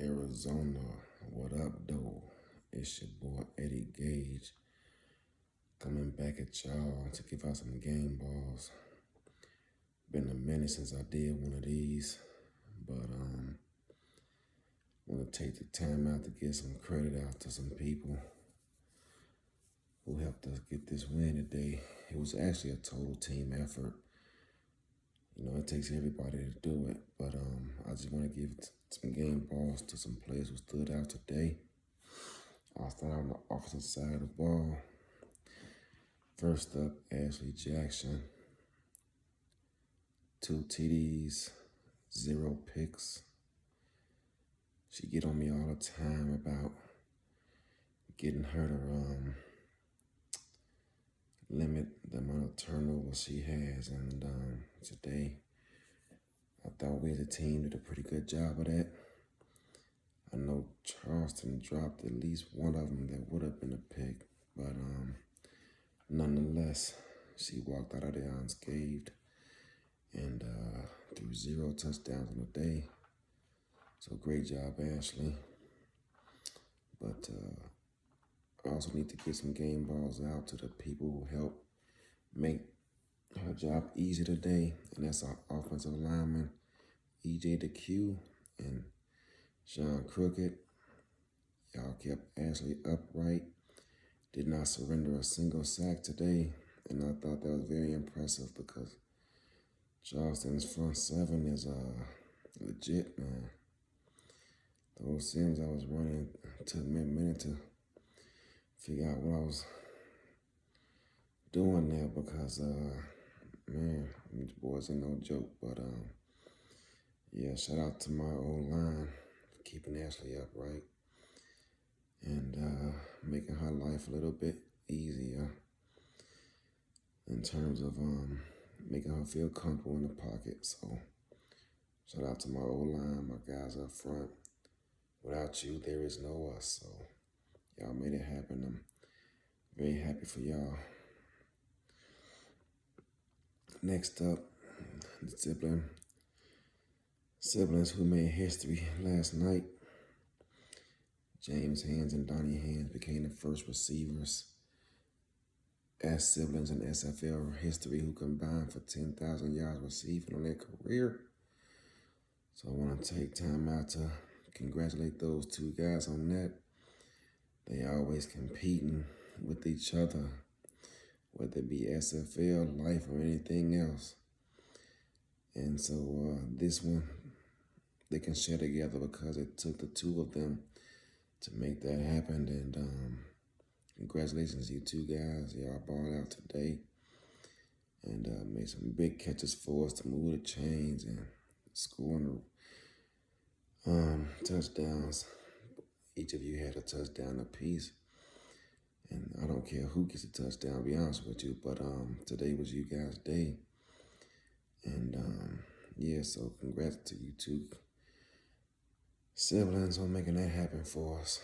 Arizona. What up, though? It's your boy Eddie Gage coming back at y'all to give out some game balls. Been a minute since I did one of these, but want to take the time out to give some credit out to some people who helped us get this win today. It was actually a total team effort. You know, it takes everybody to do it, but I just want to give some game balls to some players who stood out today. I'll start on the offensive side of the ball. First up, Ashley Jackson. 2 TDs, 0 picks. She get on me all the time about getting her to limit the amount of turnovers she has, and today I thought we as a team did a pretty good job of that. I know Charleston dropped at least one of them that would have been a pick, but nonetheless, she walked out of there unscathed and threw 0 touchdowns on the day. So great job, Ashley. But I also need to get some game balls out to the people who helped make her job easy today, and that's our offensive lineman, EJ DeQ and Sean Crooked. Y'all kept Ashley upright, did not surrender a single sack today, and I thought that was very impressive because Charleston's front seven is legit, man. Those Sims I was running took me a minute to figure out what I was doing there because, man, these boys ain't no joke. But, yeah, shout out to my old line for keeping Ashley upright and making her life a little bit easier in terms of making her feel comfortable in the pocket. So, shout out to my old line, my guys up front. Without you, there is no us. So, y'all made it happen. I'm very happy for y'all. Next up, the siblings who made history last night. James Hands and Donnie Hands became the first receivers as siblings in SFL history who combined for 10,000 yards receiving on their career. So I want to take time out to congratulate those two guys on that. They always competing with each other, whether it be SFL, life, or anything else. And so this one, they can share together because it took the two of them to make that happen. And congratulations, you two guys. Y'all balled out today and made some big catches for us to move the chains and scoring touchdowns. Each of you had a touchdown apiece. And I don't care who gets a touchdown, to be honest with you, but today was you guys' day. And yeah, so congrats to you two siblings on making that happen for us.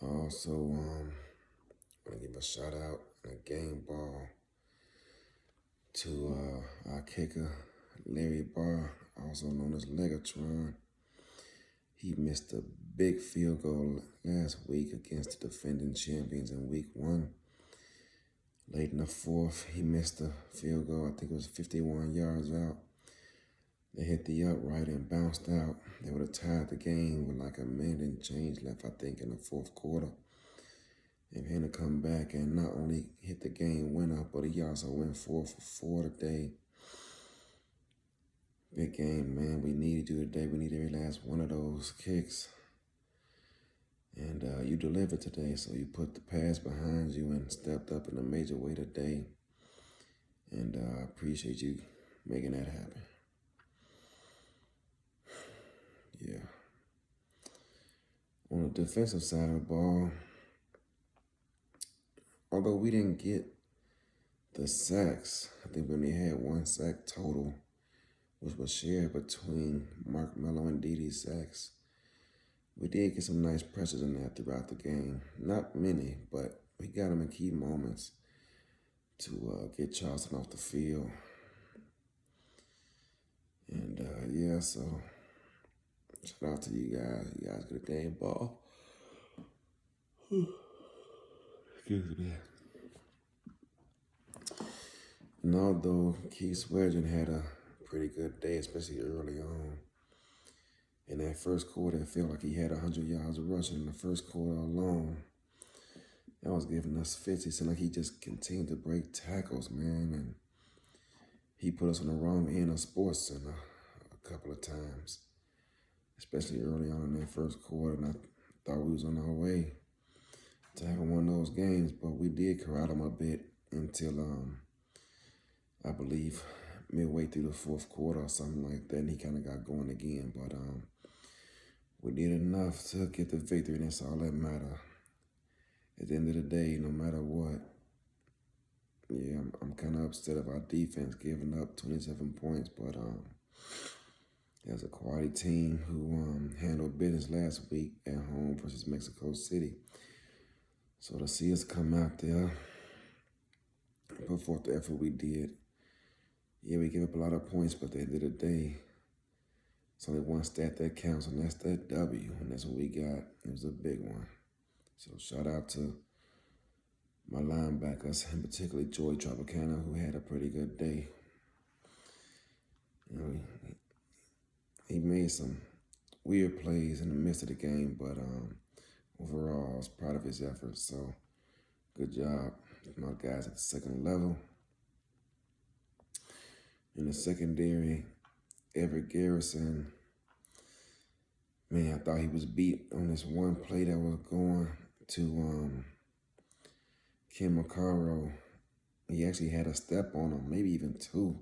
Also, want to give a shout out and a game ball to our kicker, Larry Barr, also known as Legatron. He missed a big field goal last week against the defending champions in week 1. Late in the fourth, he missed a field goal. I think it was 51 yards out. They hit the upright and bounced out. They would have tied the game with like a minute and change left, I think, in the fourth quarter. And him to come back and not only hit the game winner, but he also went 4 for 4 today. Big game, man. We needed you today. We needed every last one of those kicks. And you delivered today, so you put the pass behind you and stepped up in a major way today. And I appreciate you making that happen. Yeah. On the defensive side of the ball, although we didn't get the sacks, I think we only had 1 sack total, which was shared between Mark Mello and Dede Sacks. We did get some nice pressures in there throughout the game. Not many, but we got them in key moments to get Charleston off the field. And yeah, so Shout out to you guys. You guys get a game ball. Excuse me. And although Keith Swearengin had a pretty good day, especially early on, in that first quarter, it felt like he had 100 yards of rushing in the first quarter alone. That was giving us fits. It seemed like he just continued to break tackles, man. And he put us on the wrong end of Sports Center a couple of times, especially early on in that first quarter. And I thought we was on our way to having one of those games, but we did corral him a bit until, I believe, midway through the fourth quarter or something like that. And he kind of got going again. But we did enough to get the victory, and that's all that matters. At the end of the day, no matter what, yeah, I'm kind of upset of our defense giving up 27 points, but there's a quality team who handled business last week at home versus Mexico City. So to see us come out there and put forth the effort we did, yeah, we gave up a lot of points, but at the end of the day, it's only one stat that counts, and that's that W, and that's what we got. It was a big one. So shout out to my linebackers, and particularly Joey Tropicana, who had a pretty good day. You know, he made some weird plays in the midst of the game, but overall, I was proud of his efforts. So good job, my guys at the second level. In the secondary, Everett Garrison, man, I thought he was beat on this one play that was going to Ken McCarroll. He actually had a step on him, maybe even two.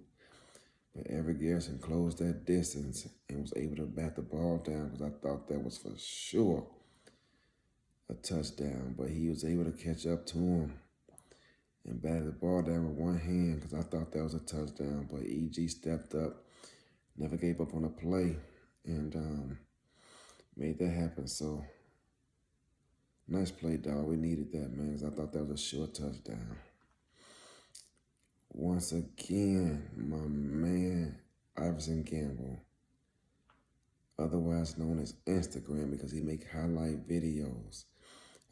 But Everett Garrison closed that distance and was able to bat the ball down, because I thought that was for sure a touchdown. But he was able to catch up to him and batted the ball down with one hand, because I thought that was a touchdown. But EG stepped up, never gave up on the play, and made that happen. So nice play, dog. We needed that, man, because I thought that was a sure touchdown. Once again, my man, Iverson Gamble, otherwise known as Instagram, because he make highlight videos.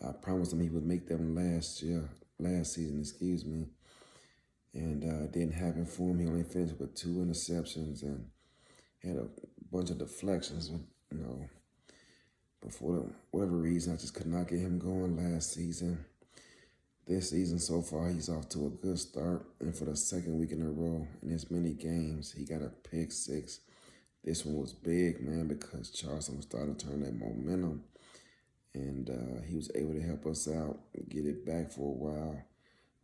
I promised him he would make them last season, and it didn't happen for him. He only finished with 2 interceptions and had a bunch of deflections, but for whatever reason, I just could not get him going last season. This season so far, he's off to a good start, and for the second week in a row in as many games, he got a pick 6. This one was big, man, because Charleston was starting to turn that momentum, and he was able to help us out and get it back for a while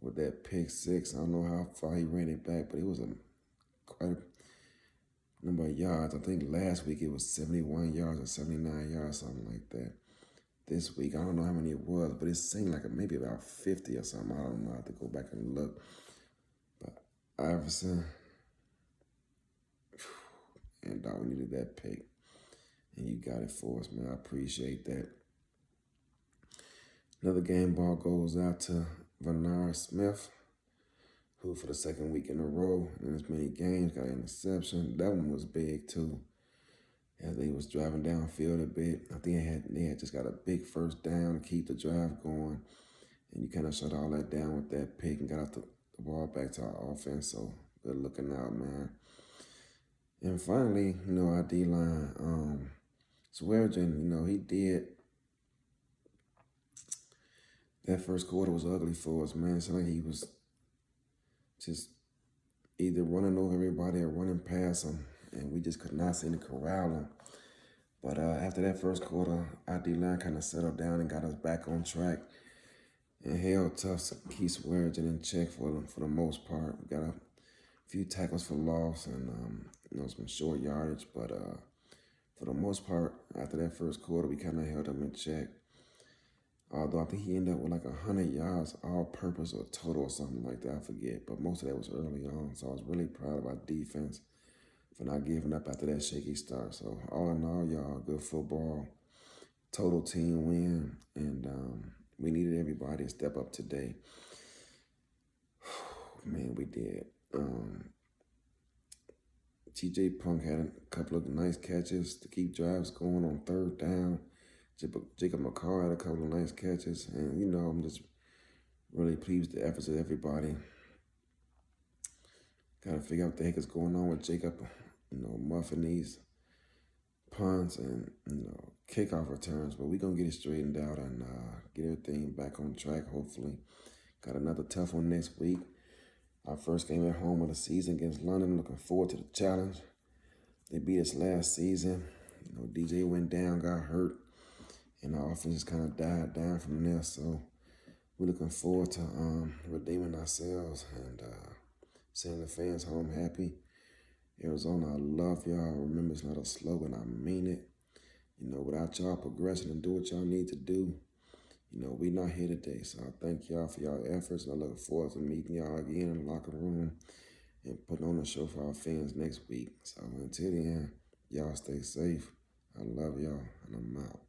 with that pick 6. I don't know how far he ran it back, but it was quite a number of yards. I think last week it was 71 yards or 79 yards, something like that. This week, I don't know how many it was, but it seemed like maybe about 50 or something. I don't know. I have to go back and look. But Iverson, and dog, we needed that pick. And you got it for us, man. I appreciate that. Another game ball goes out to Bernard Smith, who for the second week in a row in as many games got an interception. That one was big too, as they was driving downfield a bit. I think they had just got a big first down to keep the drive going, and you kind of shut all that down with that pick and got out the ball back to our offense. So good looking out, man. And finally, our D-line, Swearengin, he did. That first quarter was ugly for us, man. It seemed like he was just either running over everybody or running past them, and we just could not seem to corral them. But after that first quarter, our D-line kind of settled down and got us back on track and held tough to keep Swearengin in check for the most part. We got a few tackles for loss and some short yardage, but for the most part, after that first quarter, we kind of held him in check. Although I think he ended up with like 100 yards all-purpose or total or something like that, I forget. But most of that was early on, so I was really proud of our defense for not giving up after that shaky start. So all in all, y'all, good football, total team win, and we needed everybody to step up today. Man, we did. TJ Punk had a couple of nice catches to keep drives going on third down. Jacob McCall had a couple of nice catches. And, I'm just really pleased with the efforts of everybody. Got to figure out what the heck is going on with Jacob, muffing these punts and, kickoff returns. But we're going to get it straightened out and get everything back on track, hopefully. Got another tough one next week. Our first game at home of the season against London. Looking forward to the challenge. They beat us last season. DJ went down, got hurt, and our offense just kind of died down from there. So we're looking forward to redeeming ourselves and sending the fans home happy. Arizona, I love y'all. Remember, it's not a slogan. I mean it. Without y'all progressing and do what y'all need to do, we not here today. So I thank y'all for y'all efforts, and I look forward to meeting y'all again in the locker room and putting on a show for our fans next week. So until then, y'all stay safe. I love y'all, and I'm out.